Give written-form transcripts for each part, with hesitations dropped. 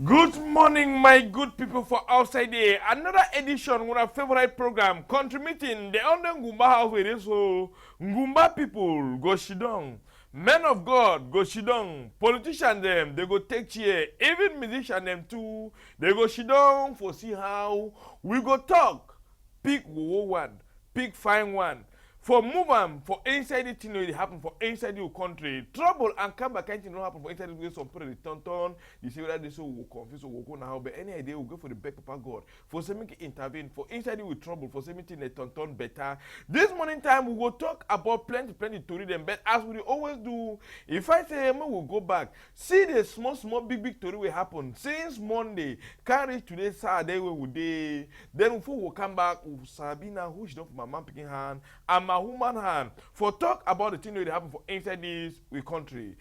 Good morning, my good people for outside there. Another edition of our favorite program, contributing the under Ngumba house with this so Ngumba people go shidong. Men of God go shidong. Politicians them they go take chair. Even musicians them too they go shidong for see how we go talk. Pick one, pick fine one. For move on, for inside the thing it happen for inside your country. Trouble and come back can't not happen for inside the way some people turn. You see whether they so will confuse or will go now. But any idea will go for the back papa God. For something intervene. For inside you with trouble. For something they turn better. This morning time we will talk about plenty to read them. But as we always do, if I say we will go back, see the small big story will happen since Monday. Carry today Saturday we will day. Then before we come back, Sabina who should not my man picking hand and my human hand for talk about the thing that happen for inside this we country.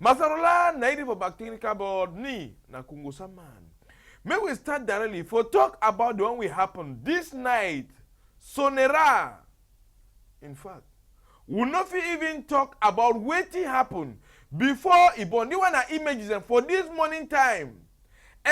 Masarola native of technical board ni na Kungo Saman. May we start directly for talk about the one we happen this night. Sonera. In fact, we not even talk about wetin happen before Ibon. You want images and for this morning time.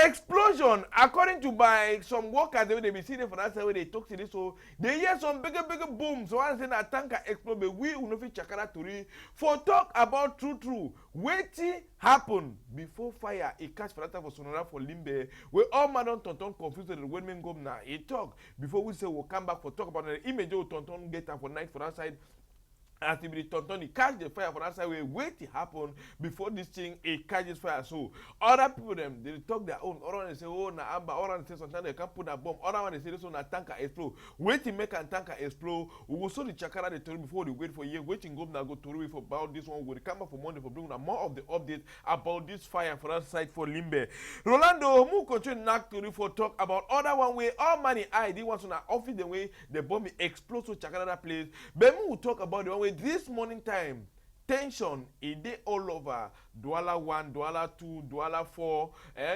Explosion, according to by some workers, they be sitting for that side where they talk to this, so they hear some bigger boom. So I say that tanker explode, but we will not fit chakara to for talk about true. Wetin happen before fire it catch for that for Sonora for Limbe, where all man don't tonton confused with the when men go now. He talk before we say we'll come back for talk about the image of tonton get up for night for that side. As if the tonton catch the fire for that side, we wait to happen before this thing it catches fire. So other people them they talk their own. Other one they say oh na amba. Other one they say sometimes they can't put a bomb. Other one they say this one na tanker explode. Wait to make a tanker explode. We will saw the chakara they told before they wait for a year. Waiting go now go to for about this one. We'll come back for Monday for bringing more of the updates about this fire for that side for Limbe. Rolando who continue knock to for talk about other one way all money I did want to na office the way the bomb explode so chakara that place. But we will talk about the one way this morning time tension it dey all over $1, $2, $4,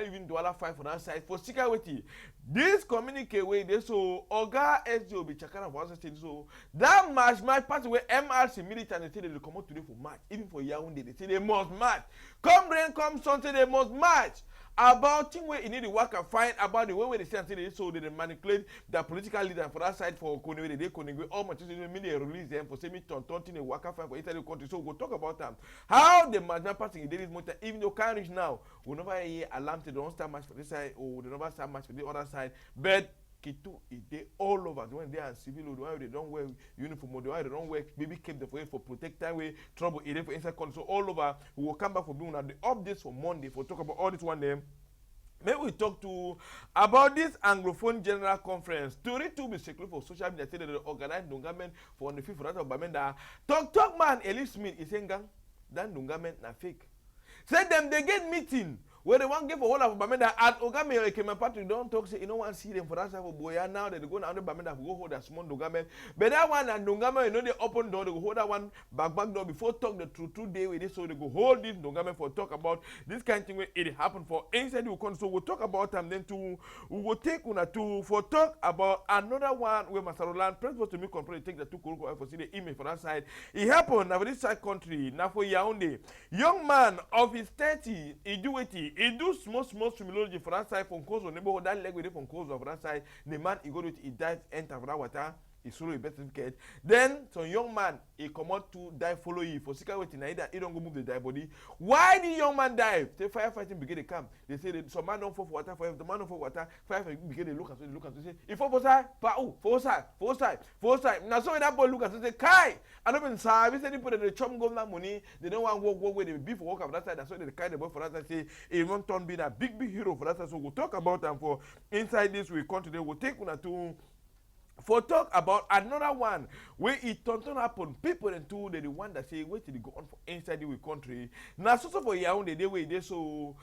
even $5 for that side for security. This communicate way they so Oga SGO be chakara for us so that match party where MRC military say they come out today for match even for Yaoundé they say they must match come rain come sun say they must match about thing where you need to work and find about the way they say until they so they manipulate the political leader for that side for Konwe they Konwe all much they release them for say me tonton thing they work and find for inside the country so we'll talk about them how the management party in this moment even though can't reach now we never hear alarm they don't start match for this side or they never start match for the other side but Kitu they all over the one they are civil the one they don't wear uniform the one they don't wear baby keep the for protect time way trouble it for inside country so all over we will come back for doing the updates for Monday for talk about all this one them. Maybe we talk to about this Anglophone General Conference. Story to be secret for social media. Say that they organize Dungamen for the 5th of Bamenda. Talk man, Elise Smith is saying that Dungamen na fake. Say them they get meeting where they want to give a whole of Bamenda at Ogame came apart. You don't talk say you don't want to see them for that side for Boya now that they go down the Bamenda go hold a small Dungamen. But that one and Dungamen you know they open door they go hold that one back door before talk the true day with this so they go hold this Dungamen for talk about this kind of thing where it happened for inside the country. So we'll talk about them then too. We will take una two for talk about another one where Masarolan principal to me control take the two Kuroko for see the image for that side. It happened now for this side country now for Yaoundé. Young man of his 30 he do it. He do small similology for that side from Kozo neighborhood that leg with it from Kozo for that side. The man he go to it he dive enter for that water. He solo a birth certificate. Then some young man he come out to die follow you for security na either he don't go move the die body. Why the young man dive? The firefighting begin to come. They say that some man don't fall for water for him. The man don't fall for water. Firefighting begin to look and say if for side, for side. Now so when that boy look and say Kai, I don't even service any people they chum government money. They don't want work where they be for work for that side. That's why they carry the boy for that side. Say he won't turn be a big hero for that side. So we'll talk about them for inside this we continue. We'll take one or two. For talk about another one where it don't happen, people and two they the one that say wait till they go on for inside the country. Now so for Yaoundé they way they so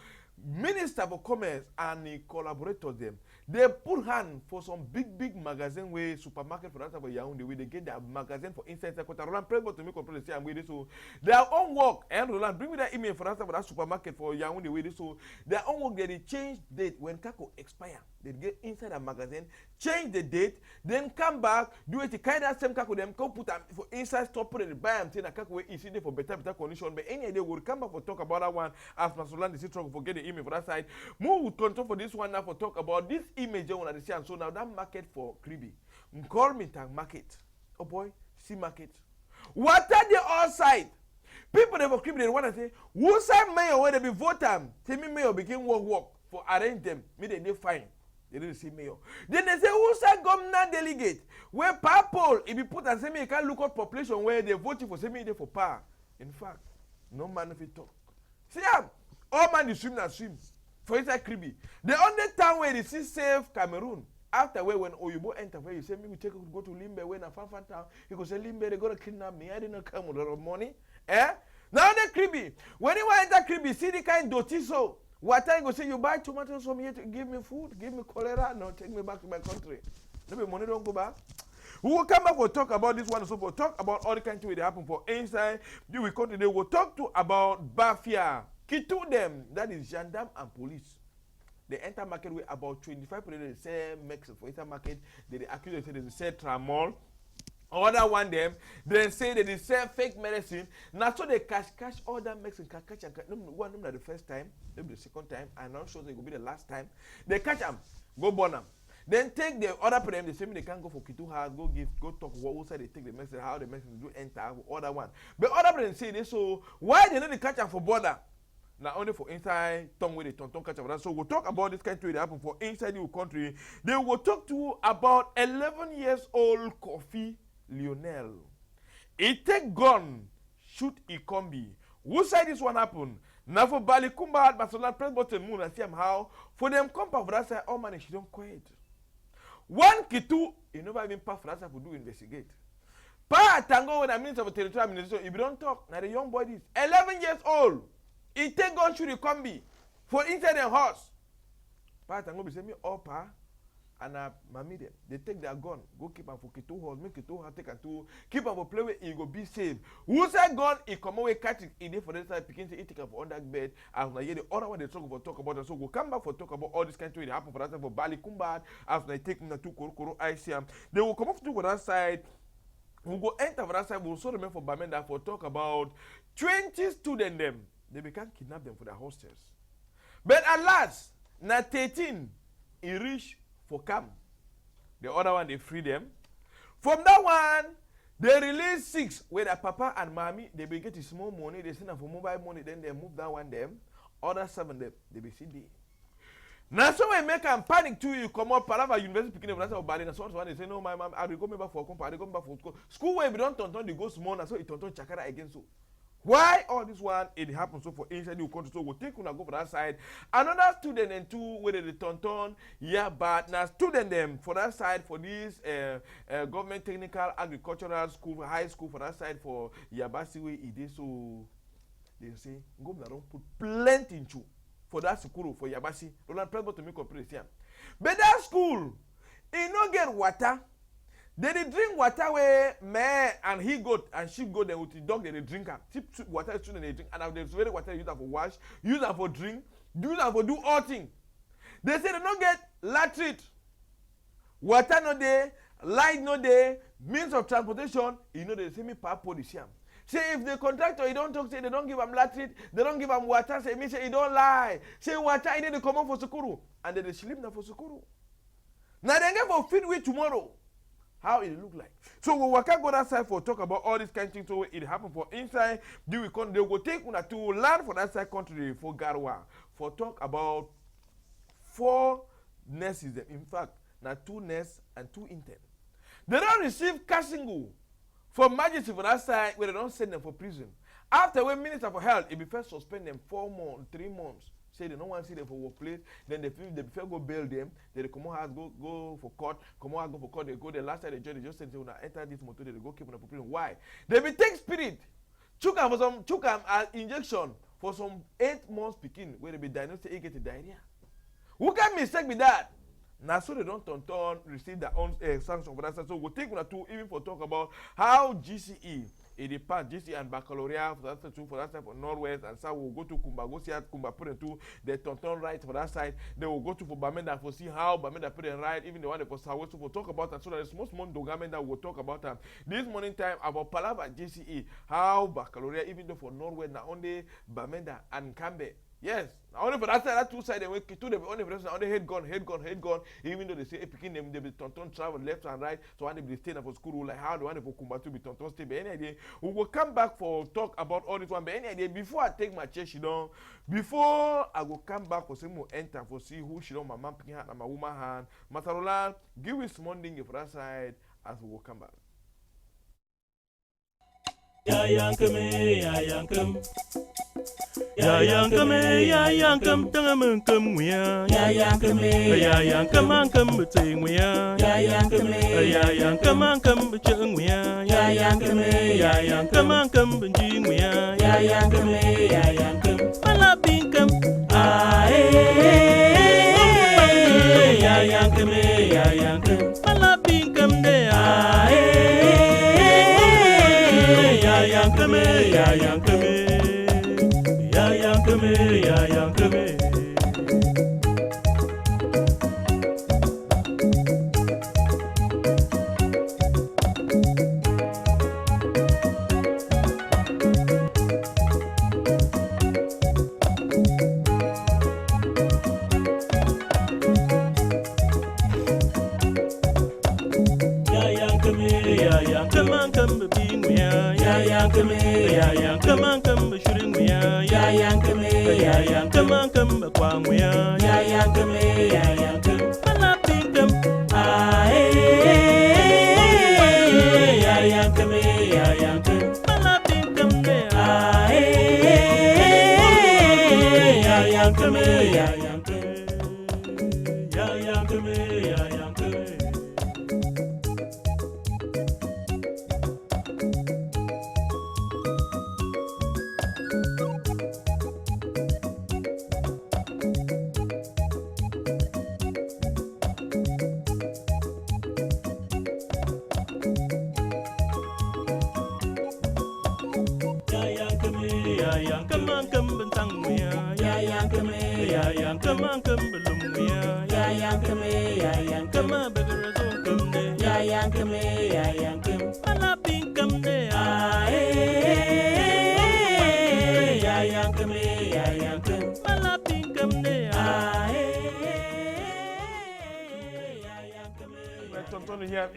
Minister for Commerce and the collaborators them they put hand for some big magazine where supermarket for that for Yaoundé where they get their magazine for inside Sakota. Roland press to me control the same way they so their own work and Roland bring me that email for that supermarket for Yaoundé where they so their own work they change date when Kako expire. They get inside a magazine, change the date, then come back, do it, kind of same kaku them, come put them for inside store, put it, buy them, say, kaku way easy for better condition. But any idea we'll come back for talk about that one as Masolan is struggle for get the image for that side. More would control for this one now for talk about this image on the and so now that market for Kribi. Call me tag market. Oh boy, see market. What are the outside? People never Kribi they want to say, who side mayor when they be vote them? Tell me mayor begin work for arrange them. Me they fine. They didn't say mayor. Then they say, who's a governor delegate? Where people, if you put and say me, you can't look at population where they voting for, say me, they for power. In fact, no man if you talk. See, all man is swim and swim. For inside Kribi. The only time where they see safe Cameroon, after where when Oyibo enter, where you say me, we take go to Limbe, when a fan town, you go say Limbe, they're going to kidnap me. I didn't come with a lot of money. Eh? Now the Kribi. When you enter Kribi, see the kind dirty so. What time go say you buy tomatoes from here to give me food, give me cholera, no, take me back to my country. Maybe money don't go back. We will come back for talk about this one, so for talk about all the kind of things that happen for inside. Do we continue? We'll talk to about Bafia. Kitu them, that is gendarme and police. They enter market with about 25%. They say mix for inside market. They accuse they say tramol. Other one them, they say that they sell fake medicine. Now so they catch all that medicine, catch and one them the first time, maybe the second time, and not sure they will be the last time. They catch them, go burn them. Then take the other problem, they say me they can't go for Kitu house, go talk what side they take the medicine, how the medicine do enter, other one. But other problem say they so why they know they catch them for border? Now only for inside tongue where they don't catch them. So we'll talk about this kind of thing that happen for inside your country. They will talk to about 11 years old Kofi Lionel. He take gun, shoot Ikombi. Who side this one happen? Now for Balikumba, Barcelona, press button moon and see how. For them come for that side, all man, she don't quit. One Kitu, he never even pass for that side to do investigate. Pa Tango when I minister of territorial administration, if you don't talk, now the young boy is 11 years old. He take gun, shoot Ikombi for inside the house. Pa Tango be say me, oh pa. And mommy them, they take their gun, go keep them for Kitu house, make Kitu house take a two, keep them for play where he go be safe. Who say gun, he come away catch it, he for the side, picking to take up on that bed, and now the other one they talk about, so we'll come back for talk about all this kind of thing that happen for that side for Bali Kumbad, after they take them to Koro ICM. They will come off to that side, we'll go enter for that side, we'll also remember for Bamenda for talk about 20 students them, they become kidnap them for their hostels. But at last, now 13, he reach for camp. The other one, they free them. From that one, they release 6 where the papa and mommy, they be getting small money, they send them for mobile money, then they move that one them. Other 7 them, they be CD. Now so we make them panic too, you come up, Palava University picking up, that's how bad it is. So one they say, no, my mom, I will go back for a company, I will go back for school. School where we don't turn, they go small, so it turn chakara again so. Why all this one it happens so for inside your country? So we'll take una go for that side. Another student and 2 where they turn, yeah, but now student them for that side for this government technical agricultural school, high school for that side for Yabasi way it is so they say government don't put plenty into for that school for Yabasi. Don't press to make comparison. But that school, it no get water. They drink water where man and he goat and sheep goat then with the dog they drink am. Cheap water student they drink and now there's very water use them for wash, use them for drink, use them for do all things. They say they don't get latrine. Water no there, light no there, means of transportation, you know they say me per pollution. Say if the contractor he don't talk, say they don't give them latrine, they don't give them water, say me say he don't lie. Say water he dey come out for Sukuru and then they sleep now for Sukuru. Now they get for feed with tomorrow. How it look like. So we can go that side for talk about all these kind of things so it happen for inside. They will take una to land for that side country for Garwa for talk about 4 nurses. In fact, now 2 nurses and 2 interns. They don't receive cashingu from majesty for that side where they don't send them for prison. After when Minister for Health, it be first suspend them 4 months, 3 months. Say they don't want to see them for workplace, then they prefer go bail them, then they come out go for court, come out go for court, they go the last time the judge they just said they wanna enter this motor, they go keep on the prison. Why? They be take spirit, chook am for some injection for some 8 months picking where they be diagnosed they get a diarrhea. Who can mistake with that? Now so they don't turn receive their own sanction for that. So we'll take one or two even for talk about how GCE it depends. GC and Baccalaureate for that side for Northwest, and so we'll go to Kumba, go see at Kumba put into the Tonton right for that side. Then we'll go to for Bamenda for see how Bamenda put it right, even the one for Southwest for talk about that. So there's most Dogame that we'll talk about them. This morning time about Palava GCE, how Baccalaureate, even though for Northwest, not only Bamenda and Kambe. Yes, only for that side, that two sides, they went to the only person, only head gone. Even though they say, picking them, they be Tonton travel left and right, so when they be staying for school, like how the one for Kumba to be Tonton stay. But any idea, we will come back for talk about all this one. But any idea, before I take my chair, before I will come back for some more enter for see who she don't, my man picking hand and my woman hand. Matarola, give us Monday for that side as we will come back. Ya yankum, tangamunkum, ya yankum, between we are, ya yankum, between we are, ya yankum, benjing we are, ya yankum, malabinkum, ya yankum, malabinkum, de ya yankame.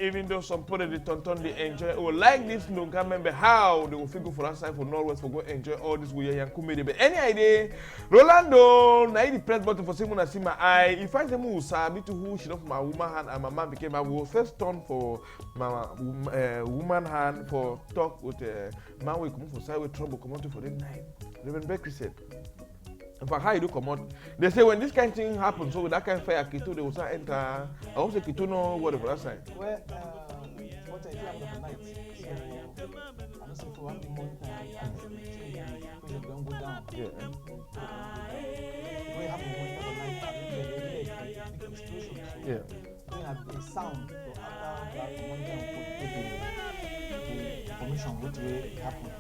Even though some people the Tonton they enjoy or like this, no can remember how they will figure for that side for Northwest for go enjoy all this with Yankumede. But any idea, Rolando, now the press button for someone see my eye. If I say who sabi to who she not my woman hand and my man became I will first turn for my woman hand for talk with man we come for side with trouble come out for the night. Reverend Becky said. In fact, how you do come out? They say when this kind of thing happens, so with that kind of fire, Kitu, they will start enter. I also Kitu know whatever that side. Well, what I hear about the night. So, I don't say for 1 month, the don't go down. Yeah. What happened when the night, big explosion. Yeah. Then at the sound, so after that, one day the information which way happened.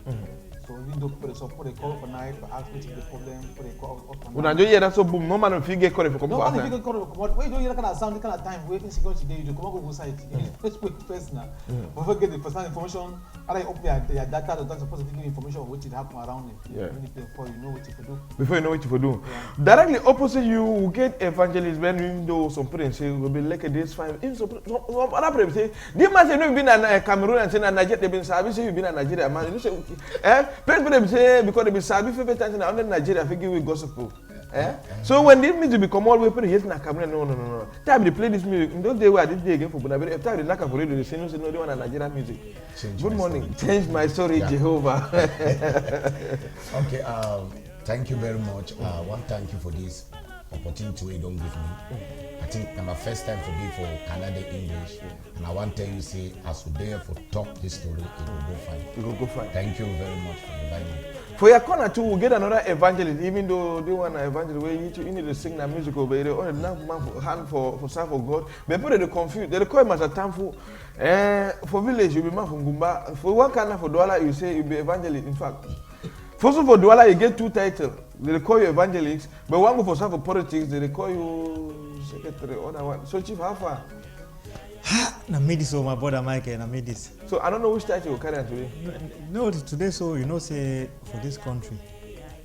So even though people support the call for night, but ask which is the problem, for the call off for night. When I hear that so boom, no man will figure call for come no man figure call for come out. When you do that kind of sound, that kind of time, waiting security day, you do come on go site. Let's wait first now. Before get the personal information, I open your data, the doctor supposed to give you information on what it happen around it. Yeah. Before you know what you do. Before you know what you do. Yeah. Directly opposite you will get evangelists when even though some parents say will be like a this 5. Even some other parents say, this man say no been in Cameroon and say Nigeria, they've been service, you've been in Nigeria, man. You say parents say because they be sabi favorite times in under Nigeria, I give you gospel. So when this music become all way, yes, na Cameroon, no. Time they play this music. In those days where I did again for Bunabere, every time they knock for radio, they say no, they want a Nigerian music. Good morning. Change my story, Jehovah. Okay, thank you very much. One thank you for this opportunity you don't give me. I think my first time for me for Canada English, and I want to tell you, say, as we there for talk this story, it will go fine. It will go fine. Thank you very much for inviting me. For your corner too, we'll get another evangelist, even though they want an evangelist where you need to sing that musical, but they only enough man for hand for serve for God. But people they confused. They call him as a tamfu. For village, you'll be man from Gumba. For one kind of for Douala, you say you'll be evangelist. In fact, first of all, for Douala, you get 2 titles. They call you evangelist, but one go for serve for politics, they call you secretary, other one. So Chief, how far? I made this, my brother Michael, I made this. So I don't know which title you carry on today. No, today, so you know, say for this country,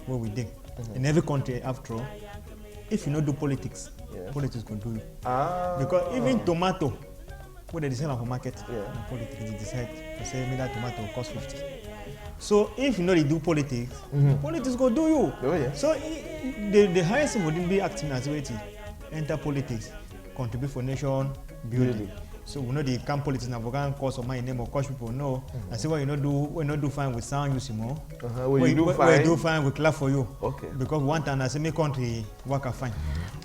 what we did. In every country, after all, if you don't do politics, politics can do you. Because even tomato, what they sell for market, politics, they decide to say, me that tomato will cost 50. So if you know they do politics, politics go do you. Oh, yeah. So the highest thing wouldn't be acting as way to enter politics, contribute for nation building. So we know the camp politics now, we can cause of my name or cause people know. I say, well, you not do fine with sound use more. When you do fine, we clap for you. Okay. Because one time I say, my country work fine.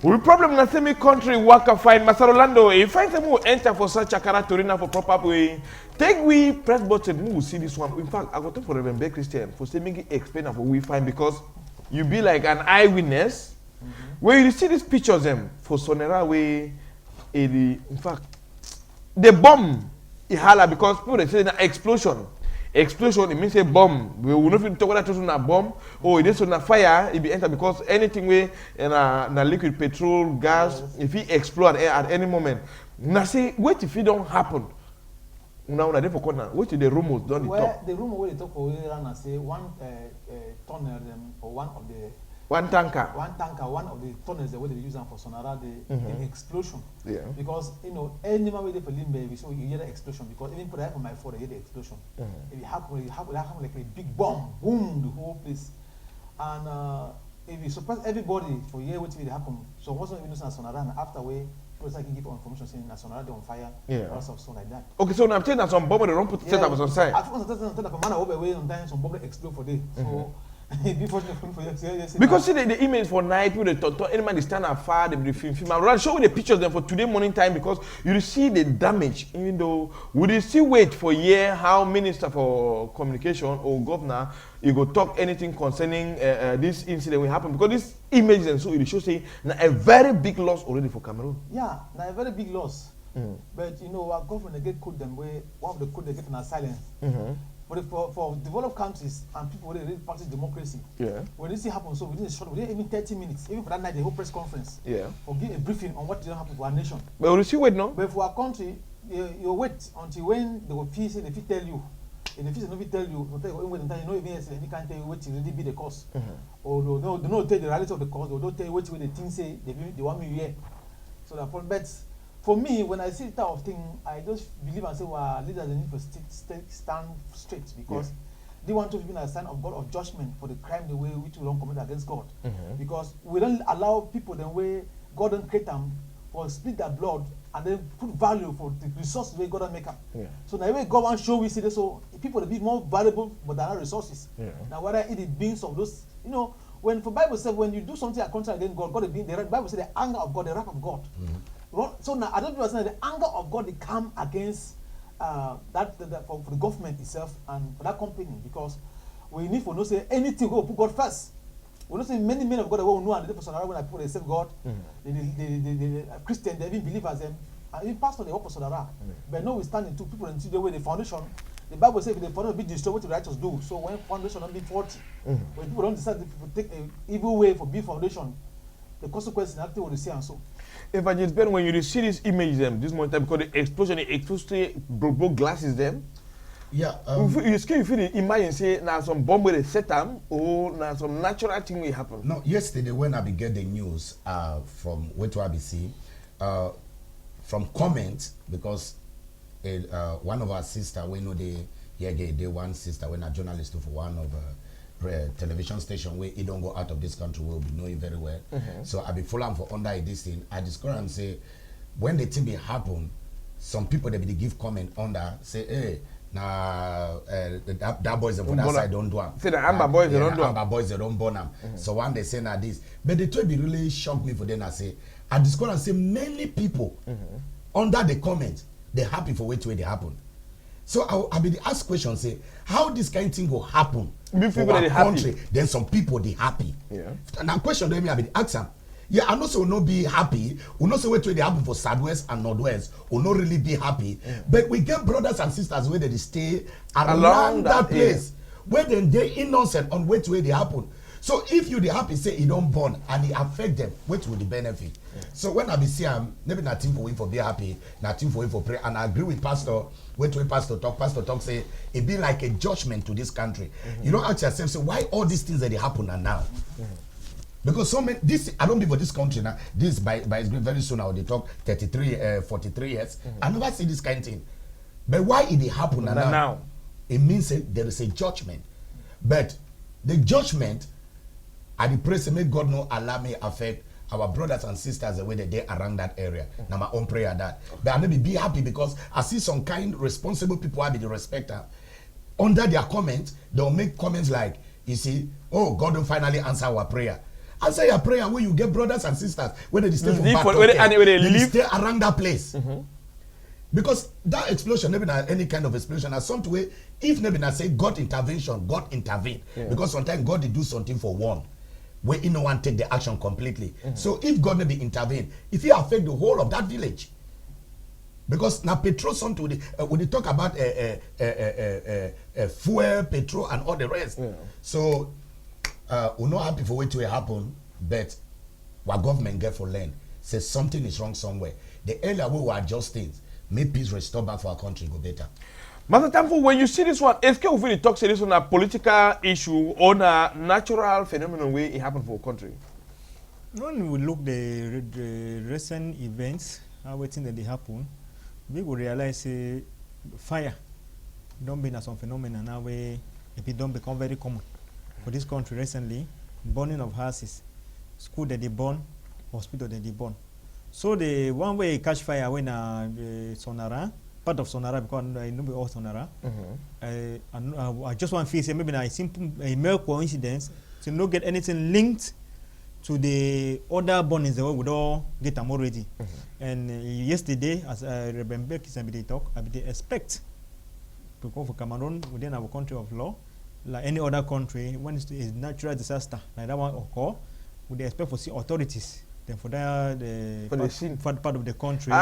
We problem na semi country work fine. Master Orlando, if I say we enter for such a character for proper way, take we press button, we will see this one. In fact, I got to for Reverend Bay Christian for saying explain for we find because you be like an eyewitness. When you see these pictures them for Sonera way, in fact, the bomb is holla because people they say an explosion. Explosion, it means a bomb. We will not talk about a bomb or it is on a fire, it be enter because anything way in a liquid petrol, gas, if it explode at any moment. Now say, wait if it don't happen. Now they for corner. Wait till the rumors don't talk. The rumor where they talk for Iran and say one tunnel or one tanker, one of the tunnels the way they use them for Sonara, the explosion. Yeah. Because you know, any man with the limb, so you hear the explosion because even put on my phone, I hear the explosion. If it happen like a big bomb, boom, the whole place. And if you surprise everybody for year what will happen. So what's not even Sonara and after way, people can give information saying that Sonara they on fire, or something like that. Okay, so now I'm telling that some bomb they don't put set up on side. I think that man over way on time some bomb explode for day. So because see the image for night with the any man they stand afar, they be film. I'm rather show the pictures them for today morning time because you see the damage. Even though would you still wait for a year how minister for communication or governor you go talk anything concerning this incident will happen because this image and so it shows say a very big loss already for Cameroon. Yeah, a very big loss. But you know our government they get code them way one of the code they get in our silence. But for developed countries and people who really practice democracy, when this thing happens, so within a short, within even 30 minutes, even for that night, the whole press conference, for give a briefing on what didn't happen to our nation. But we still wait, no? But for our country, you wait until when they will feel, say, they feel tell you. If they feel tell you, you know, even any can't tell you what will really be the cause. Or they don't tell the reality of the cause, or don't tell you what the thing say, they want me here. So the point, but for me, when I see that type of thing, I just believe and say, well, leaders need to stand straight because they want to be a sign of God of judgment for the crime the way which we don't commit against God. Because we don't allow people the way God don't create them for split their blood and then put value for the resources the way God don't make up. So now way God wants to show we see this, so people will be more valuable but they are not resources. Now whether it is beings of those, you know, when for Bible says when you do something contrary against God, God will be the Bible says the anger of God, the wrath of God. So now I don't understand the anger of God they come against for the government itself and for that company because we need to know say anything go put God first. We don't say many men of God will know and the person when I put they serve God, the Christian, they even believers them, and even pastor they work for Sonara. But no we stand into people until the way the foundation. The Bible says if the foundation be destroyed, what the righteous do. So when foundation don't be faulty, when people don't decide to take an evil way for big foundation, the consequences is nothing what they say and so. Evangelist Ben, when you see this image them this morning because the explosion it exposed broke glasses them. Yeah. You feel the imagine say now some bomb will set them or now some natural thing will happen. No, yesterday when I get the news from where to ABC, from comments because one of our sister we know they one sister when a journalist for one of television station where he don't go out of this country will be knowing very well. So I be following for under this thing. I discover and say when the thing be happen, some people they be give comment under say, hey, nah that boys for that side don't do them. Say the Amber boys they don't do them. Amber boys they don't burn them. So one they say that this, but the two be really shocked me for them. I say I discover and say many people under the comment they happy for which way they happen. So I be the ask question, say, how this kind of thing will happen Before for our they happy. country, then some people they happy. Yeah. Now question them, I be the ask them. Yeah, I know so will not be happy. We know so wait till they happen for Southwest and Northwest. Will not really be happy. But we get brothers and sisters where they stay around that place. Where then they innocent on where they happen. So if you the happy say it don't burn and it affect them, what will the benefit? So when I be see maybe nothing for him for be happy, nothing for him for pray. And I agree with Pastor, wait till Pastor talk say it be like a judgment to this country. You don't ask yourself, say why all these things that they happen are now? Because so many, this I don't be for this country now. This by very soon now they talk 43 years. I never see this kind of thing. But why it happen now? It means there is a judgment. But the judgment, I the pray say make God no allow me affect our brothers and sisters the way that they around that area. Now my own prayer that. But I may be happy because I see some kind responsible people I be the respecter. Under their comments, they'll make comments like, you see, oh, God will finally answer our prayer. Answer your prayer where you get brothers and sisters where they stay they stay around that place. Because that explosion, maybe not any kind of explosion, as some way, if maybe not say God intervention, God intervene. Because sometimes God will do something for one, where no one take the action completely. So if God maybe intervene, if he affect the whole of that village, because now petrol something when they talk about fuel, petrol, and all the rest. So we're not happy for what will happen, but what government get for land says something is wrong somewhere. The earlier we will adjust things, make peace restore back for our country, go better. Master Tamfo, when you see this one, is can we talk this on a political issue or a natural phenomenon where it happened for a country? When we look the recent events, how things that they happen, we will realize fire don't be some phenomenon now where it don't become very common for this country recently. Burning of houses, school that they burn, hospital that they burn. So the one way catch fire when Sonara, part of Sonara, because I know all Sonara. I just want to say maybe a simple a mere coincidence to not get anything linked to the other burnings that we all get them already. And yesterday, as I remember, they talk, I expect to go for Cameroon within our country of law, like any other country, when it's a natural disaster like that one occur, we expect to see authorities. Then for that, part of the country,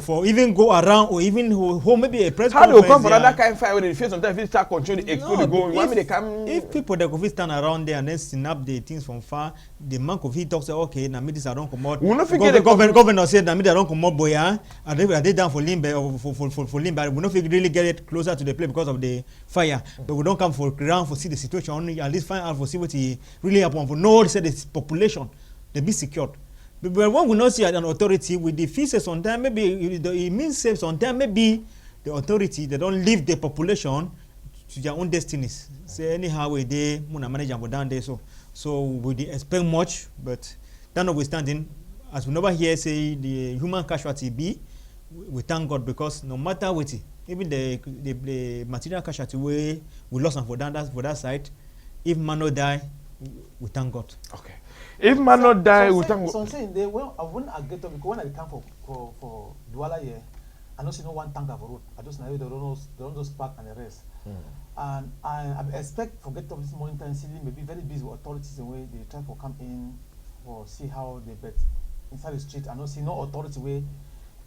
for even go around or even hold maybe a press conference. How do you come for that kind of fire when they face sometimes they start controlling explode going? If people that could stand around there and then snap the things from far, the man could talk say, okay, now me this I don't come out. The governor said that me I don't come out, boy. Are they down for Limbe or for Limbe? We don't really get it closer to the place because of the fire, but we don't come for ground for see the situation only at least find out for see what he really happen. For no, said the population. They be secured. But when we not see an authority with the fees sometimes maybe it means sometimes maybe the authority they don't leave the population to their own destinies. Say anyhow we they manage and go down there so we expect much, but that notwithstanding, as we never hear say the human casualty be, we thank God because no matter what even the material casualty we lost for that side, if man no die, we thank God. Okay. If man not die, we thank God. So I'm saying they when I get up because when I come for Douala here, I don't see no one tanker for road. I just know they don't just park and the rest. And I expect for get up this morning time city maybe very busy with authorities the way they try to come in or see how they bet inside the street. I don't see no authority way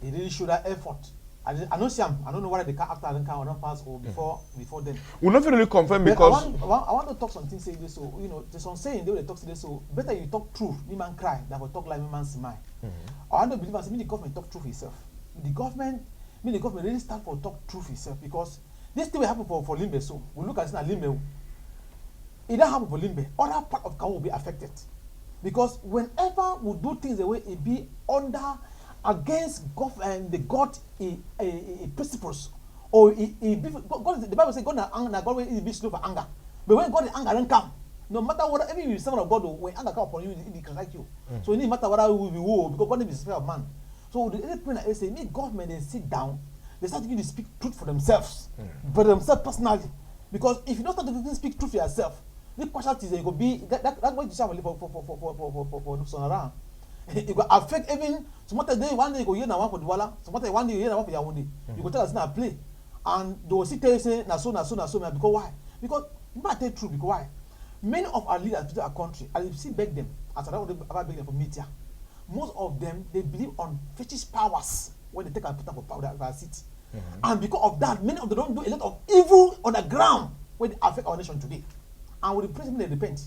they really show that effort. I don't see them. I don't know whether they can after they can or not pass or before then. We're not really confirmed because I want to talk something say this so there's some saying they will talk today so better you talk truth, me man cry than for talk like me man smile. I want to believe as me the government talk truth itself. The government really start for talk truth itself because this thing will happen for Limbe so we look at it now Limbe. It don't happen for Limbe. Other part of Kawo will be affected because whenever we do things the way it be under against the God principles or God the Bible says God will be slow for anger, but when God is anger don't come, no matter what, even if you servant of God when anger come upon you, it can like you. So it doesn't matter whether we will be war because God is the spirit of man. So the only point I say, make government they sit down, they start to speak truth for themselves, for themselves personally, because if you don't start to speak truth for yourself, the casualties it could be that's what you say for Sonara. It will affect even some other day one day you go hear na one for Douala, some other one day you hear na one for Yaoundé. You go tell us now play. and they will still tell you say na so because why? Because I tell you true because why? Many of our leaders in our country, I still beg them as I ever beg them for media. Most of them they believe on fetish powers when they take and put up for power their seat. And because of that, many of them don't do a lot of evil on the ground when they affect our nation today. And with the president, they repent.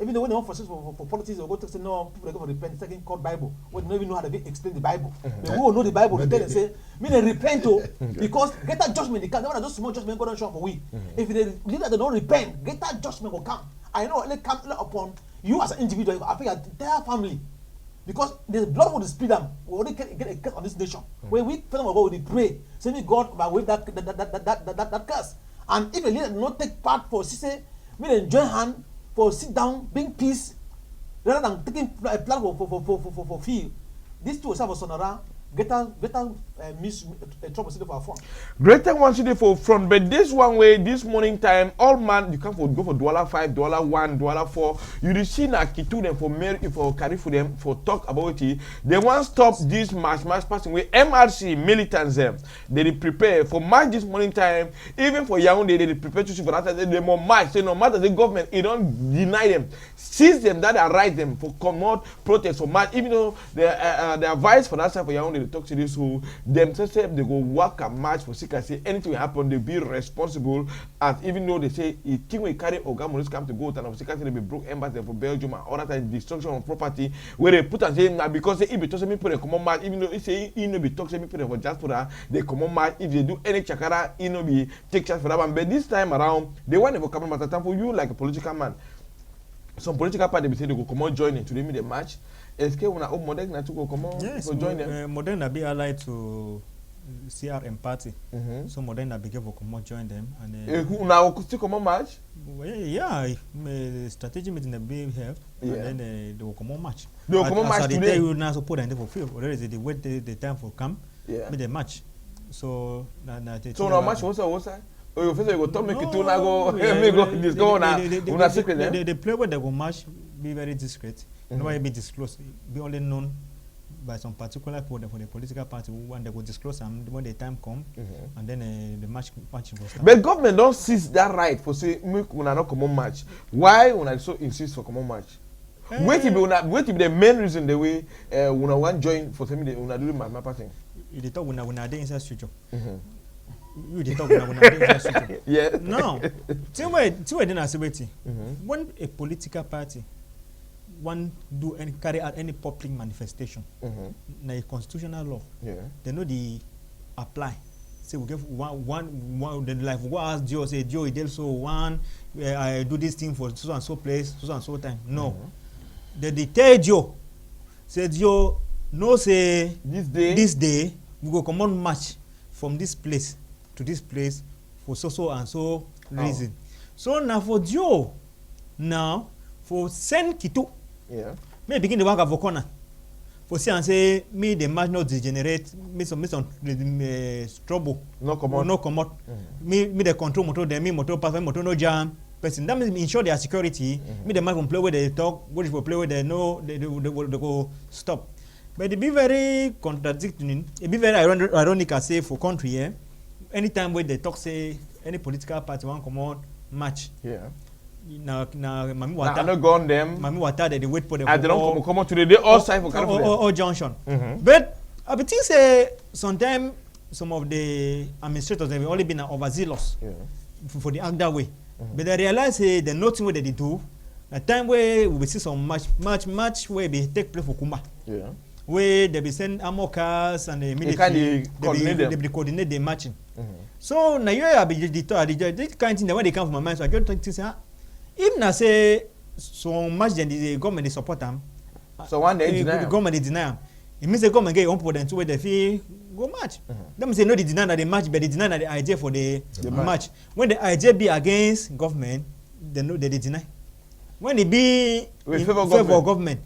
Even though when they want for politics, they go to say no, people they go for repent, second court Bible, when they don't even know how to explain the Bible. They won't know the Bible, they tell and say, me they repent because greater judgment they come. They want to do small judgment go down show for we. If they leader they don't repent, greater judgment will come. I know it come upon you as an individual, I think your entire family. Because the blood will spill them. We already get a curse on this nation. When we tell them about we pray, say me God by wave that curse. And if a leader not take part for say, me then join hand for sit down, bring peace, rather than taking a plan for feel. These two will serve Sonora, greater trouble city for our front. Greater one city for front, but this one way, this morning time, all man, you can go for $5, $1, $4. You see na kitu them for mail for carry for them for talk about it. They want stop this mass passing way. MRC militants them. They prepare for march this morning time. Even for Yaoundé, they prepare to see for that. They more march. Say no matter the government, it don't deny them. Seize them that are right them for come out protest for march. Even though they advice for that side for Yaoundé, they talk to this who themselves they go work and march for sick and say anything will happen, they be responsible. And even though they say it thing will carry Ogamonis come to go and of sick and say they be broke embassy for Belgium and other times destruction of property where they put and say now because they be talking me put a common march, even though they say you know be talking me put for just for that they common march. If they do any chakara, you know be take charge for that one. But this time around they want to come matter time for you like a political man. Some political party be say they go come on join it to the match. Est-ce que on a Moderna to go come on join them? Moderna be allied to CRM party. So Moderna be give come on join them and who now still come on match? Yeah, strategy meeting the be have and then they will come on match. They will come on match today. You now support and they for field. Already they wait the time for come. Yeah. With the match. So now match what's that? Oh, you feel go talk make it to now go me go this go now. Una secret them. The play where they go match be very discreet. Nobody be disclosed. Be only known by some particular for the political party when they go disclose them when the time come and then the match will start. But government don't seize that right for say make una not come on match. Why una so insist for come on match? Wait till the main reason the way una want join for say me una do my party. You talk una dey inside studio. You dey talk una dey inside studio. Yeah. No. Two way then asibeti. When a political party one do and carry out any public manifestation, na a constitutional law. Yeah. They know the apply. Say we give one the life. Go ask Joe. Say Joe, it so one. I do this thing for so and so place, so and so time. No. They tell Joe. Say Joe, no say this day we go come on march from this place to this place for so and so reason. So now for Joe, now for send Kitu. Yeah. Me begin the work of corner. For say me the match not degenerate, me some trouble. No come out. No come out. Me the control motor, me motor pass, motor no jam. Person that means ensure their security. Me the match can play where they talk, go for play where they know they go stop. But it be very contradicting. It be very ironic I say for country, yeah. Anytime where they talk say any political party want come out match. Yeah. Now, Mami Wata. I don't go on them. Mami Wata, they wait for them. I don't come out today. They all sign for or junction. But I think say sometimes some of the administrators have only been overzealous for the act that way. But they realize the nothing what they do. A time where we see some match where they take place for Kumba. Yeah. Where they be send armor cars and the military they be coordinate the matching. So now you have this kind of thing that when they come from my mind, so I get to say. If na say so much then the government support them, so one day the government deny them. It means the government get on for them to where they feel go match. Them say no, they deny that the match, but they deny that the idea for the match. When the idea be against government, they know they deny. When it be in favor of government,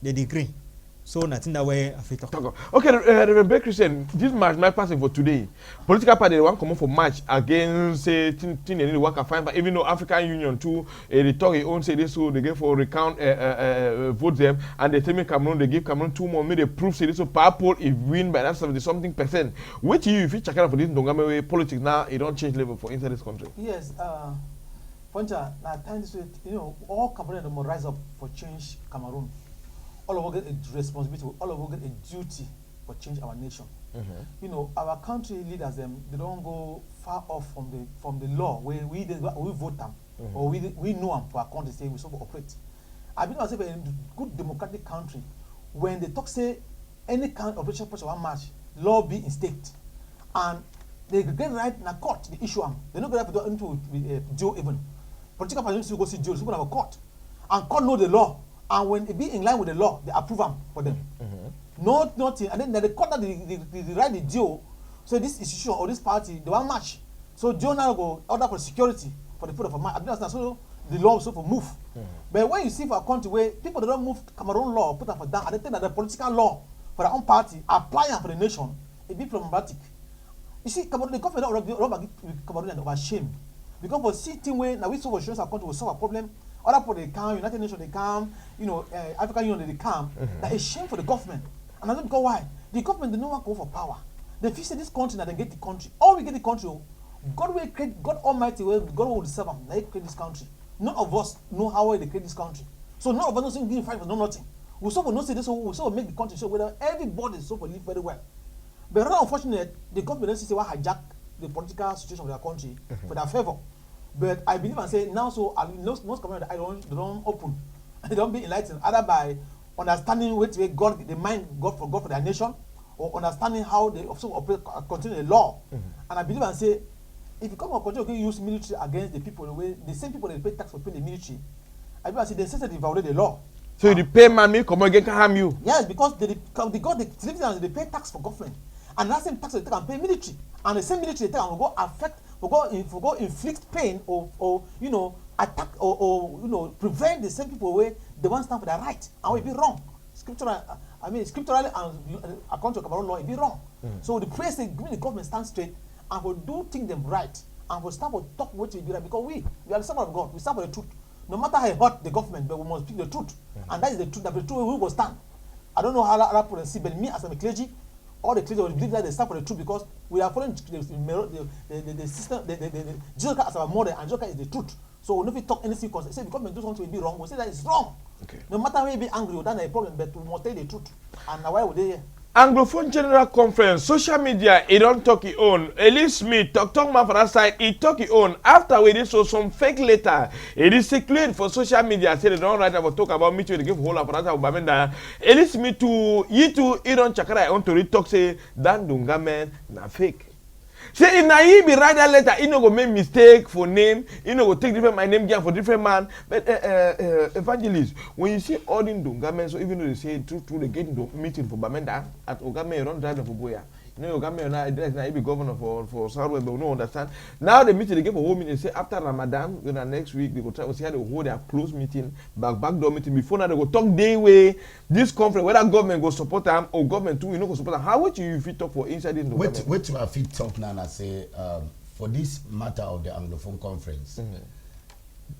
they agree. So nothing that way I fit talk. Okay, Reverend Bay Christian, this march my passing for today. Political party they want come up for march against say thing they work and find, but even though African Union too, they talk they own say this so they get for recount vote them and they tell me Cameroon they give Cameroon 2 more, maybe they prove say this so power poll if win by that 70-something%. Which you if you check out for this Ndongame way politics now it don't change level for inside this country. Yes, Poncha, now time this way, all Cameroonians will rise up for change Cameroon. All of us get a responsibility, all of us get a duty for change our nation. Our country leaders they don't go far off from the law where we vote them or we know them for our country say we so operate. I believe myself in a good democratic country when they talk say any kind of operation pressure one match, law be in state and they get right in a court the issue them. They don't get into jail even. Political parties go see jail, people have a court and court know the law. And when it be in line with the law, they approve them for them. Nothing. And then the court that they write the deal, so this institution or this party, they want match. So Joe now go order for security for the people of a match. So the law also for move. But when you see for a country where people don't move Cameroon law, put them for down, and they think that the political law for their own party, applying for the nation, it be problematic. You see, Cameroon, the government don't give Cameroon over shame. Because for sitting where now we solve assurance our country will solve a problem. Other people they come, United Nations they come, African Union they come. That is shame for the government. And I don't know why. The government they no one go for power. They fix this country and they get the country. All we get the country, God will create, God Almighty will, God will serve them. They create this country. None of us know how they create this country. So none of us know saying fight for nothing. We so will not say this, we so will make the country so whether everybody so will live very well. But rather unfortunate, the government doesn't say why hijack the political situation of their country for their favor. But I believe and say now so most communities they don't open, they don't be enlightened either by understanding which way God the mind God for their nation, or understanding how they also operate continue the law. And I believe and say if you come and continue to use military against the people the same people that pay tax for paying the military, I believe and say they say that they violate the law. So you pay money, come again can harm you. Yes, because they pay tax for government, and that same tax they take and pay military, and the same military they take and will go affect. For go inflict pain or attack or prevent the same people where they want to stand for their right and will be wrong. Scripturally and according to Cameroon law, it be wrong. So the prayer say the government stand straight and will do things them right and will stand for talk what will be right because we are the servant of God. We stand for the truth. No matter how hurt the government, but we must speak the truth. And that is the truth. That the truth we will stand. I don't know how other people see, but me as a clergy. All the clergy will believe that they stand for the truth because we are following the system, Jesus Christ as our model, and Jesus Christ is the truth. So we never talk anything because say the government do something will be wrong, we say that it's wrong. Okay. No matter how we be angry, we don't have a problem, but we must tell the truth. And why would they here? Anglophone General Conference, social media, it don't talk it own. Elise Smith, talk man for that side, it talk it own. After we did so some fake letter, it is circulated for social media, say they don't write about talk about me to they give whole of that Bamenda. Elise Smith to you to it don't chakra on to talk say Dan Ndongame na fake. Say if na he be write that letter, he no go make mistake for name, he no go take different my name again for different man. But evangelist, when you see all in Ndongame, so even though they say true, they get into meeting for Bamenda at Ogame, you don't drive them for Boya. You know, Ogame now he be governor for Southwest, but we don't understand. Now the meeting they get for home meeting, say after Ramadan, next week they go try to see how they hold their close meeting, back door meeting. Before now they go talk day way this conference, whether government go support them or government too, go support them. How would you fit talk for inside this? Wait till I fit talk now and I say for this matter of the Anglophone conference,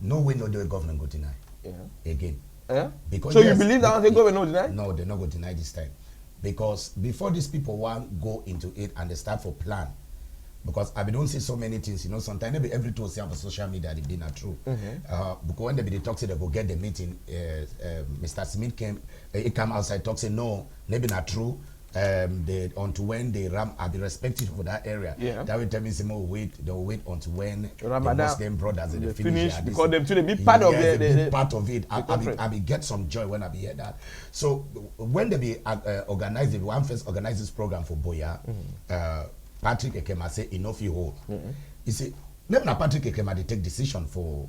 no way no the government go deny again. Because so yes, you believe that the government no deny? No, they're not going to deny this time. Because before these people want go into it and they start for plan, because I don't see so many things, sometimes maybe every two say on social media they not true. Because when they talk, say they go get the meeting, Mr. Smith came outside talk say no, maybe not true. They until when they are be respected for that area. That will tell me say more they'll wait until when Ramadan, the Muslim brothers they finish because them too they be part of the part of it. I be get some joy when I be hear that. So when they be organize it, one first organize this program for Boya, Patrick Ekema say enough you hold. You see, never Patrick Ekema they take decision for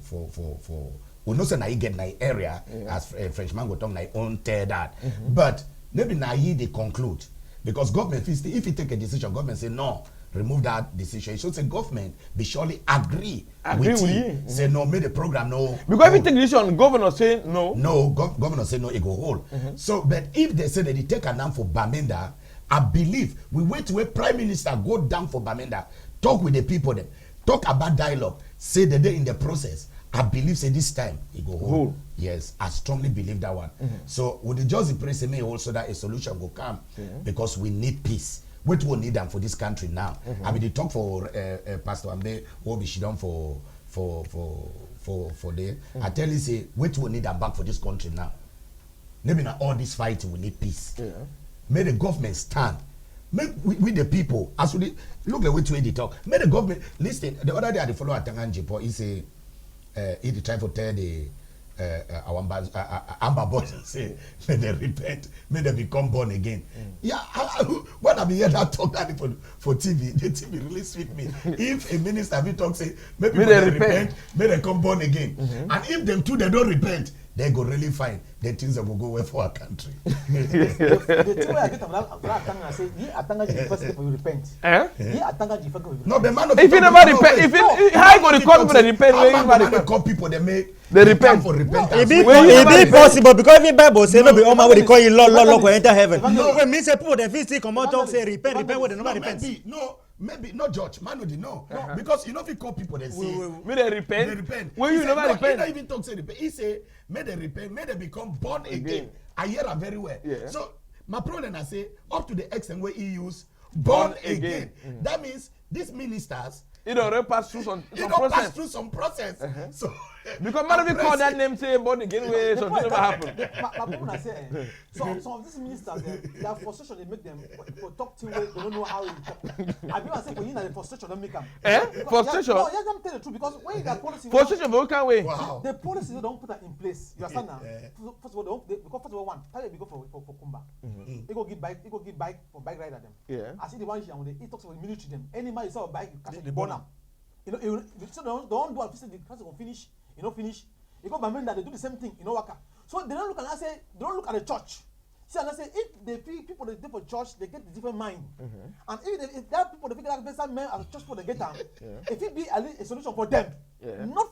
we know say na he get na area as Frenchman go talk na own tear that. But maybe na he they conclude because government if he take a decision, government say no, remove that decision. It shows the government be surely agree Agree with you. you. Say no, make the program no. Because if you take decision, governor say no. No, governor say no, it go hold. So, but if they say that they take a name for Bamenda, I believe we wait till a prime minister go down for Bamenda, talk with the people, them, talk about dialogue, say that they in the process. I believe say this time it go hold. Yes, I strongly believe that one. So with the just pray say me also that a solution will come because we need peace. What we need them for this country now. I mean, they talk for Pastor Ambe, what we should done for there. I tell you say what we need them back for this country now. Maybe not all this fighting, we need peace. May the government stand. Make with the people as we look at which way they talk. May the government listen. The other day I follow Atanganjipo. He say he try to tell the our Amba boys say may they repent, may they become born again. Yeah, when I be hear that talk that for TV, the TV really sweet me. If a minister be talk say maybe may they repent, may they come born again, and if them two they don't repent, they go really fine. The things that will go well for our country. The two way I get Atanga say, ye Atanga the first step for you repent. Ye Atanga the first step. No, the man of if you never repent, if it how you go to call people that repent when you never repent? Call people they make they repent for repentance. It be possible because even Bible say no be all man wey dey call you Lord go enter heaven. No, when me say people dey feel say come out talk say repent when they never repent. Maybe not judge, man no dey know. Because you know if you call people they say may they repent. They repent. When you never repent. He don't even talk say repent. He say may they repent, may they become born again. I hear that very well. Yeah. So my problem I say up to the extent where he use born again. That means these ministers It already pass through some pass process. through some process. So Because man, if you call that name say born again, way something never happen. My people are saying some of these ministers their frustration they make them for talk to way they don't know how to talk. I be say for you na the frustration don't make them. Frustration. No, let them tell the truth because when that policy. Frustration, but we can't wait. wow. The policy they don't put that in place. You understand now? First of all, because first of all, one, tell them go for Kumba. They go give bike for bike rider them. Yeah. I see the one here when he talks about the military them. Any man you saw a bike, you catch it, burn them. You know, so they don't do a the person will finish. You know, finish. You go Bamenda, they do the same thing. You know, waka. So they don't look at they don't look at the church. See, and I say if they feel people they do for church, they get the different mind. And if there are people they figure out better men as church people they get them. If it be a solution for them, not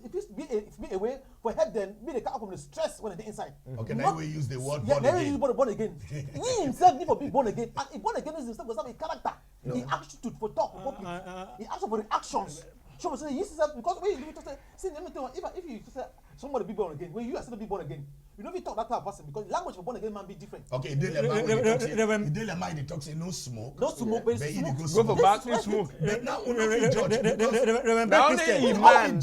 if it be a way for help them, be the kind of the stress when they're inside. Okay, now we use the word Yeah, born never again. use born again. He himself need to be born again, and if born again is himself because of his character, his attitude for talk, for public, his action for the actions. So we say he yourself because when you do it, see let me tell you, if you say somebody be born again, when you are still be born again, you know if you talk that type of person because language for born again man be different. Okay, they talk say no smoke. No smoke, but But he dey smoke. go Go smoke. for back, you smoke. But now we no fit judge because Remember Now Christian. only man.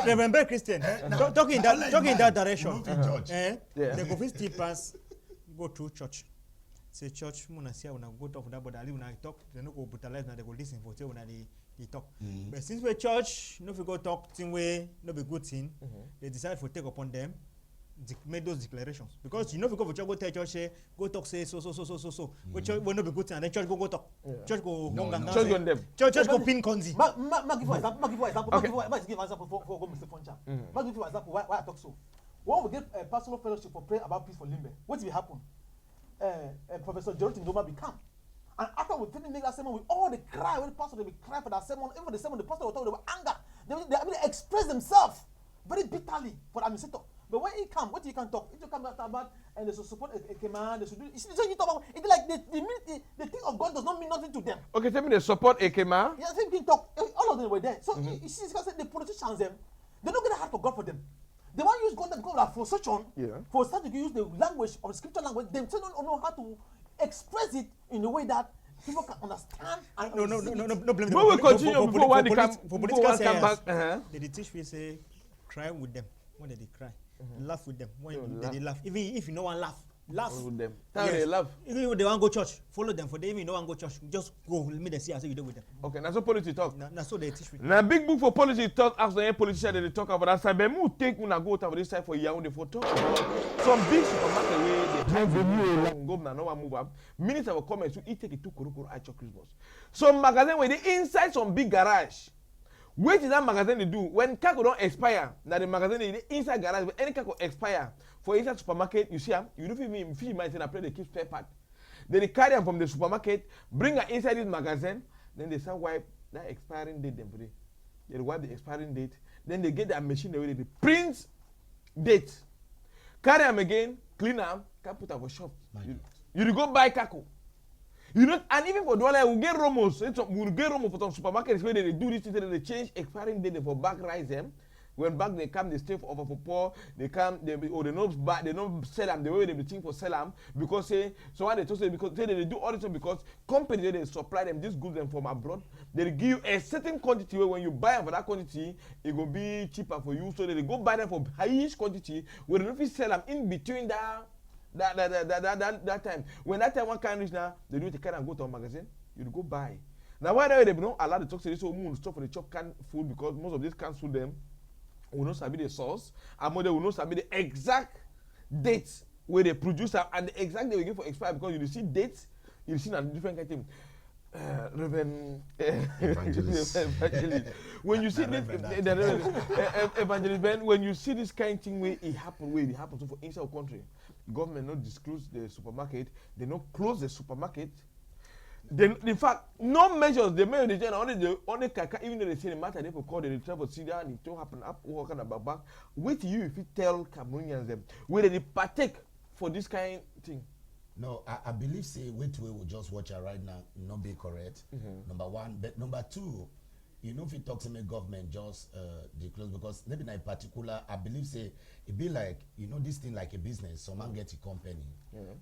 Remember Christian. now, Talking in that direction. we no fit judge. They go fit still pass go through church. Say church, muna see una go talk that, but ali una talk, they no go brutalize, na they go listen for say una they talk. But since we church, no fit go talk thing way, no be good thing. They decide to take upon them, make those declarations because you know if you go for church, go tell church say, go talk say so. But church will not be good thing, and then church go talk. Church go Church go them. Church go pin konzi. Give an example for Mr. Foncha. Give you an example why I talk so. When we get a personal fellowship for prayer about peace for Limbe, what will happen? Professor Jordan Doma become. And after we finish make that sermon, we all the cry, when the pastor they will cry for that sermon, even the sermon, the pastor will talk, they will anger. They express themselves very bitterly for the administrator. But when he come, what he can talk? If you come about and they should support a command, they should do. You see, you talk about it's like the thing of God does not mean nothing to them. Okay, tell me they support Ekema. Yeah, same thing talk. All of them were there. So you see, the politicians them, they don't get a heart for God for them. They want to use God and God for frustration. For starting to use the language of the scripture language, they don't know how to express it in a way that people can understand. And No blame. We will continue before one come political back. They teach me say cry with them when they cry, laugh with them when they laugh. Even if you no one laugh with them. Now they laugh. Even if they want go church, follow them. For them, if you no want go church, just go. Let me see how you do with them. Okay, now so politics talk. Now so they teach me. Now big book for policy talk. Ask the politician they talk about that side. But who take una go over this side for Yaoundé for talk about some big supermarket where they try to move governor no one move up. Minister will come and say he take it to Korokoro at Christmas. Some magazine where they inside some big garage. Wait till that magazine they do when cargo don't expire. Now the magazine is inside garage, but any cargo expire for inside supermarket. You see them, you don't feel me. Feel my say I play the keep spare part. Then they carry them from the supermarket, bring her inside this magazine, then they start wipe that expiring date them for it. They wipe the expiring date, then they get that machine the way they print date, carry them again, clean them, can put them for shop. You go buy kako. You know, and even for dollar, we get Romos. We get Romos for some supermarkets where they do this thing, they change expiring date for back rise them. When back they come, they stay for over for poor. They come, they not buy, they not sell them the way they be think for sell them because say so why they just say because they do all this because company they supply them this goods them from abroad. They give you a certain quantity where when you buy them for that quantity, it will be cheaper for you. So they go buy them for highest quantity where they don't sell them in between that time. When that time one can reach now, they do take care and go to a magazine. You go buy. Now why they don't allow the talk say so moon stop for the chop canned food because most of these canned food them. We know sabi the source, and more we know sabi the exact dates where they produce and the exact day we give for expire because you see dates, you see a different kind of thing. Reverend Evangelist. When you see this, Evangelist Ben, when you see this kind of thing where it happens so for inside the country, government not disclose the supermarket, they not close the supermarket. Then, in fact, no measures they made the general only even though they say the matter they call the travel see that it don't happen up walking about back. Wait till you if you tell Cameroonians them whether they partake for this kind of thing. No, I believe say wait we will just watch her right now not be correct. Number one, but number two, you know if you talk to me government just disclose because maybe in particular I believe say it be like you know this thing like a business. Some man get a company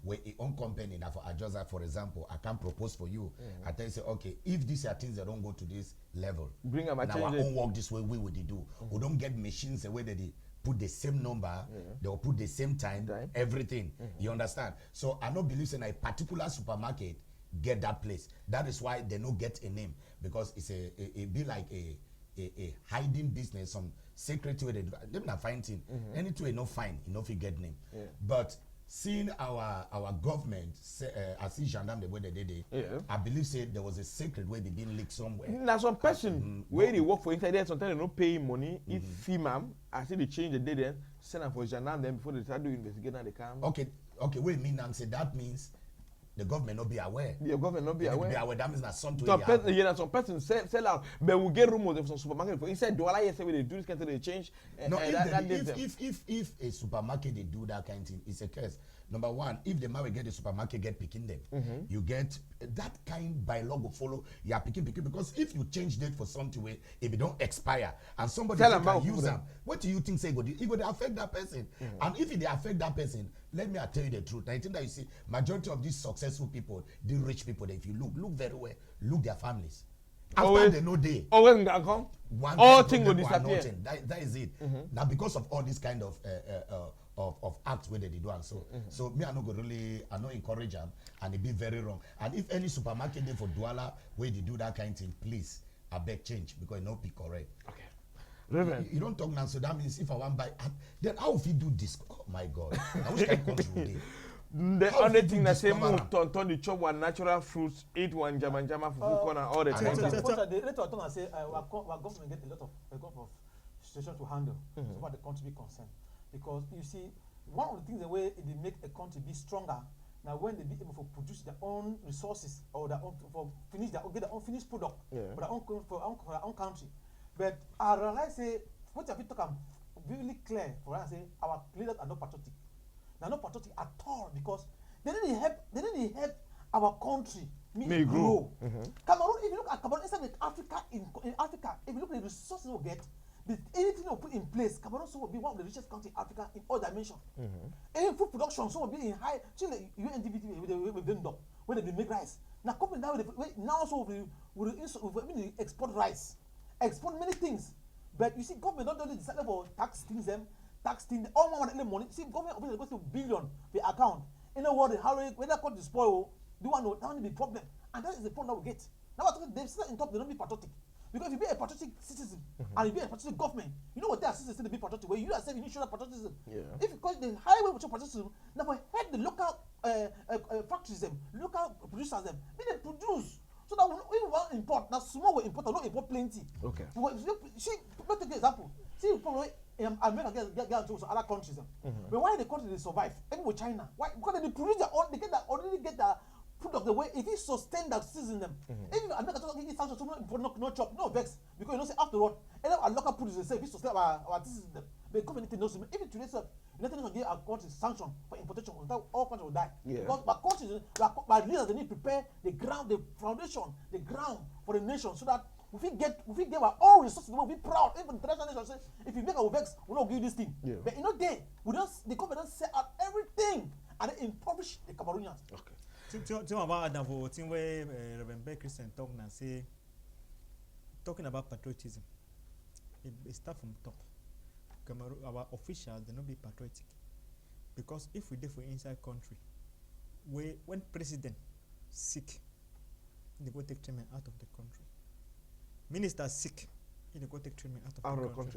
where a own company now for adjust that for example I can propose for you. I tell you say okay if these are things that don't go to this level, bring them now our own work this way we would do. We don't get machines the way that they put the same number, they will put the same time. Everything. You understand? So I don't believe in a particular supermarket get that place. That is why they don't get a name because it's a be like a hiding business, some secret way they not finding. Any way no find, you know if you get name. But seeing our government as see gendarme the way they did it, I believe say there was a secret way they been leaked somewhere. Now some person where they work for inside there sometimes they don't pay money. If female, I see they change the day then send them for gendarme then before they start doing investigation they come. Okay, wait me now say that means the government not be aware. The government not be aware. That means that something. Some person sell out, but we get rumors of some supermarket for inside Douala. Yes, when they do this kind of thing, they change. No, if a supermarket they do that kind of thing, it's a curse. Number one, if the man will get the supermarket get picking them, you get that kind by law will follow. You are picking because if you change date for something way, if it don't expire and somebody can use them, what do you think say it would affect that person? And if it affect that person, let me tell you the truth. I think that you see majority of these successful people, the rich people, if you look very well, look their families. After they know day, always gonna come. All things will disappear. That is it. Now because of all this kind of acts where they do and so so me I no go really I no encourage them and it be very wrong. And if any supermarket there for Douala where they do that kind of thing, please I beg change because it no be correct. Okay. Reverend. You don't talk now, so that means if I want buy then how if you do this? Oh my God. I wish I country would the only thing that say move turn the chop one natural fruits, eat one jama for corner all the time. They later turn and say our government get a lot of situation to handle so far the country be concerned. Because you see, one of the things the way they make a country be stronger now when they be able to produce their own resources or their own get their own finished product for their own country. But I realize say what have you talk really clear for us say our leaders are not patriotic. They are not patriotic at all because they didn't help our country grow. Cameroon, if you look at Cameroon inside Africa in Africa, if you look at the resources we get. Anything we put in place, Cameroon will be one of the richest countries in Africa in all dimensions. Any food production will be in high. Chile, UNDP, we've done where they make rice. Now, company now also we export rice, export many things. But you see, government not only decide for tax things, all one want money. See, government obviously goes to billion per account. In the world, how when that country spoil, do one that will be problem, and that is the problem that we get. Now, they sit in top, they don't be patriotic. Because if you be a patriotic citizen and you be a patriotic government, you know what their citizens say to be patriotic. Where you are saying you need to show that patriotism. If because the high way we show patriotism, now we help the local factories them, local producers them, make them produce so that we want import. Now small we import, not import plenty. Okay. See, let's take an example. See, probably America get to other countries. But why the country they survive? Even with China, why? Because they produce their own, they already get their fruit of the way, if he sustain that citizen, even America talk he sanctions for no chop, no vex, because you know say after all, any our local produce say if he sustain our citizen, the government knows him. Even today, sir, United Nations give our country sanction for importation, without all countries will die. Yeah. Because our countries, our leaders, they need to prepare the ground, the foundation, the ground for the nation, so that if we get our own resources, we'll be proud. Even international nations say, if you make our vex, we'll not give you this thing. Yeah. But you know, the government don't set out everything and they impoverish the Cameroonians. Okay. Think about that for thing where Reverend Beck Christian talking and say, talking about patriotism. It starts from top. Cameroon, our officials they not be patriotic, because if we do for inside country, when president sick, they go take treatment out of the country. Minister sick, they go take treatment out of the country.